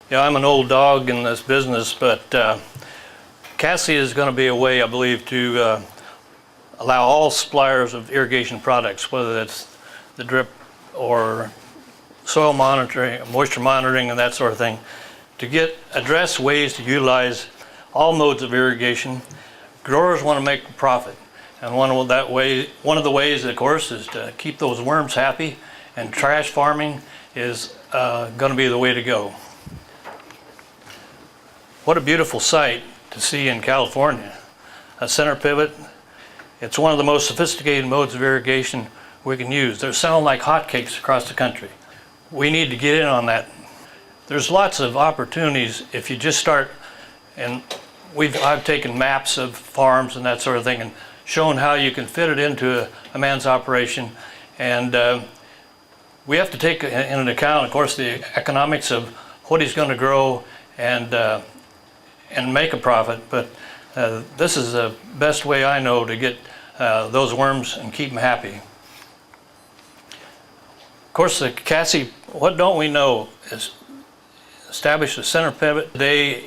Yeah, I'm an old dog in this business, but CASI is going to be a way, I believe, to allow all suppliers of irrigation products, whether that's the drip or soil monitoring, moisture monitoring, and that sort of thing, to address ways to utilize all modes of irrigation. Growers want to make a profit, and one of the ways, of course, is to keep those worms happy, and trash farming is going to be the way to go. What a beautiful sight to see in California. A center pivot. It's one of the most sophisticated modes of irrigation we can use. They're selling like hotcakes across the country. We need to get in on that. There's lots of opportunities if you just start, and I've taken maps of farms and that sort of thing and shown how you can fit it into a man's operation. And we have to take into account, of course, the economics of what he's going to grow and make a profit. But this is the best way I know to get those worms and keep them happy. Of course, the CASI, what don't we know, is establish a center pivot. They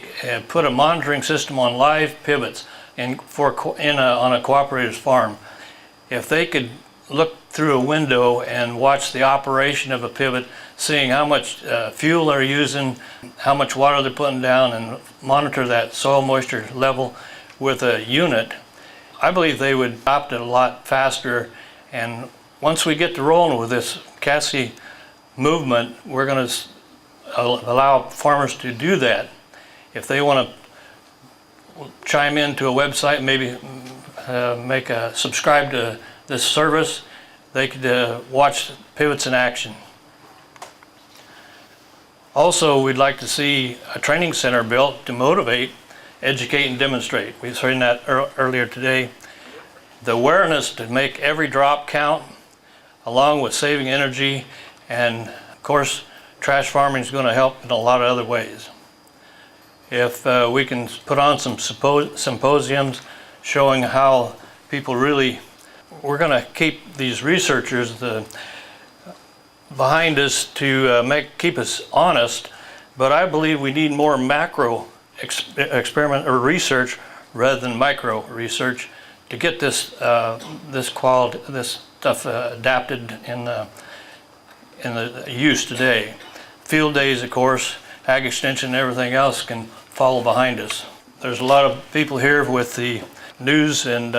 put a monitoring system on live pivots on a cooperative farm. If they could look through a window and watch the operation of a pivot, seeing how much fuel they're using, how much water they're putting down, and monitor that soil moisture level with a unit, I believe they would adopt it a lot faster. And once we get to rolling with this CASI movement, we're going to allow farmers to do that. If they want to chime into a website, maybe subscribe to this service, they could watch pivots in action. Also, we'd like to see a training center built to motivate, educate, and demonstrate. We've seen that earlier today. The awareness to make every drop count, along with saving energy, and of course, trash farming is going to help in a lot of other ways. If we can put on some symposiums showing how people really, we're going to keep these researchers behind us to keep us honest, but I believe we need more macro experiment or research rather than micro research to get this stuff adapted in the use today. Field days, of course, ag extension and everything else can follow behind us. There's a lot of people here with the news and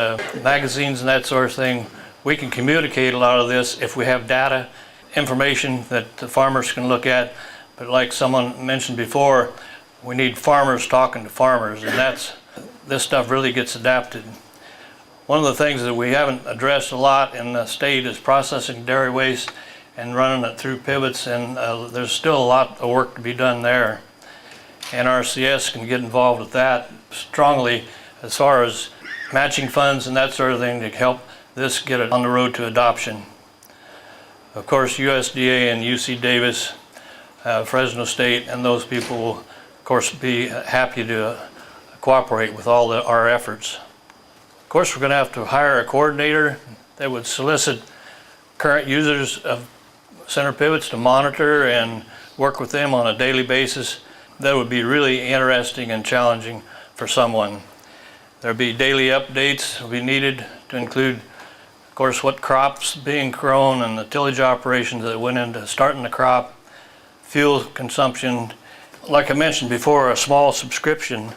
magazines and that sort of thing. We can communicate a lot of this if we have data, information that the farmers can look at. But like someone mentioned before, we need farmers talking to farmers, and this stuff really gets adapted. One of the things that we haven't addressed a lot in the state is processing dairy waste and running it through pivots, and there's still a lot of work to be done there. NRCS can get involved with that strongly as far as matching funds and that sort of thing to help this get it on the road to adoption. Of course, USDA and UC Davis, Fresno State, and those people will, of course, be happy to cooperate with all our efforts. Of course, we're going to have to hire a coordinator that would solicit current users of center pivots to monitor and work with them on a daily basis. That would be really interesting and challenging for someone. There'll be daily updates that will be needed to include, of course, what crops being grown and the tillage operations that went into starting the crop, fuel consumption. Like I mentioned before, a small subscription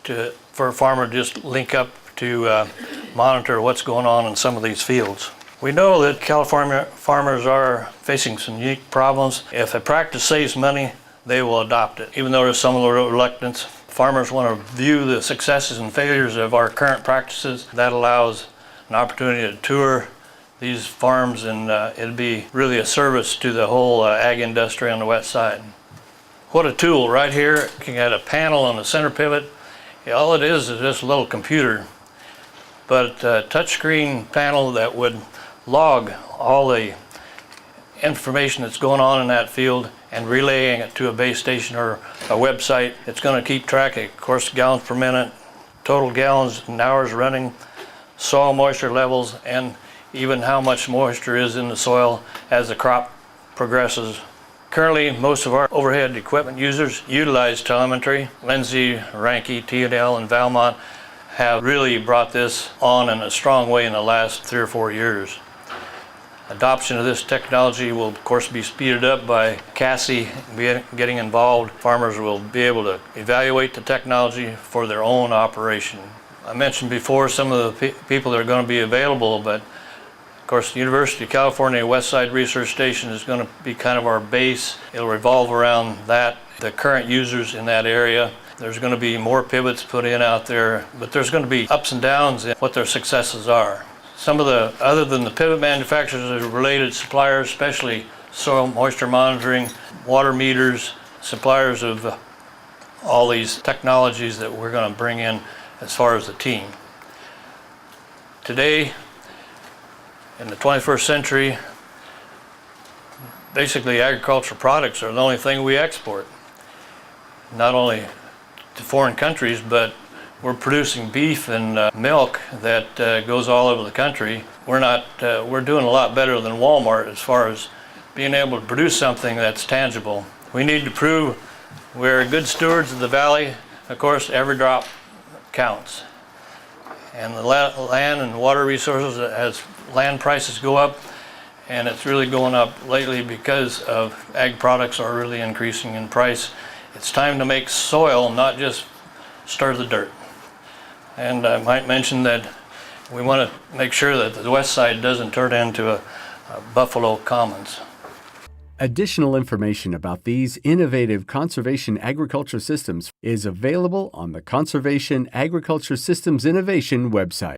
for a farmer to just link up to monitor what's going on in some of these fields. We know that California farmers are facing some unique problems. If a practice saves money, they will adopt it. Even though there's some reluctance, farmers want to view the successes and failures of our current practices. That allows an opportunity to tour these farms, and it'd be really a service to the whole ag industry on the west side. What a tool right here, looking at a panel on the center pivot. All it is just a little computer, but a touchscreen panel that would log all the information that's going on in that field and relaying it to a base station or a website. It's going to keep track of course, gallons per minute, total gallons and hours running, soil moisture levels, and even how much moisture is in the soil as the crop progresses. Currently, most of our overhead equipment users utilize telemetry. Lindsay, Ranke, T&L, and Valmont have really brought this on in a strong way in the last 3 or 4 years. Adoption of this technology will of course be speeded up by CASI getting involved. Farmers will be able to evaluate the technology for their own operation. I mentioned before some of the people that are going to be available, but of course the University of California Westside Research Station is going to be kind of our base. It'll revolve around that, the current users in that area. There's going to be more pivots put in out there, but there's going to be ups and downs in what their successes are. Some of the, other than the pivot manufacturers, are related suppliers, especially soil moisture monitoring, water meters, suppliers of all these technologies that we're going to bring in as far as the team. Today, in the 21st century, basically agricultural products are the only thing we export. Not only to foreign countries, but we're producing beef and milk that goes all over the country. We're doing a lot better than Walmart as far as being able to produce something that's tangible. We need to prove we're good stewards of the valley. Of course, every drop counts. And the land and water resources, as land prices go up, and it's really going up lately because of ag products are really increasing in price. It's time to make soil, not just stir the dirt. And I might mention that we want to make sure that the west side doesn't turn into a Buffalo Commons. Additional information about these innovative conservation agriculture systems is available on the Conservation Agriculture Systems Innovation website.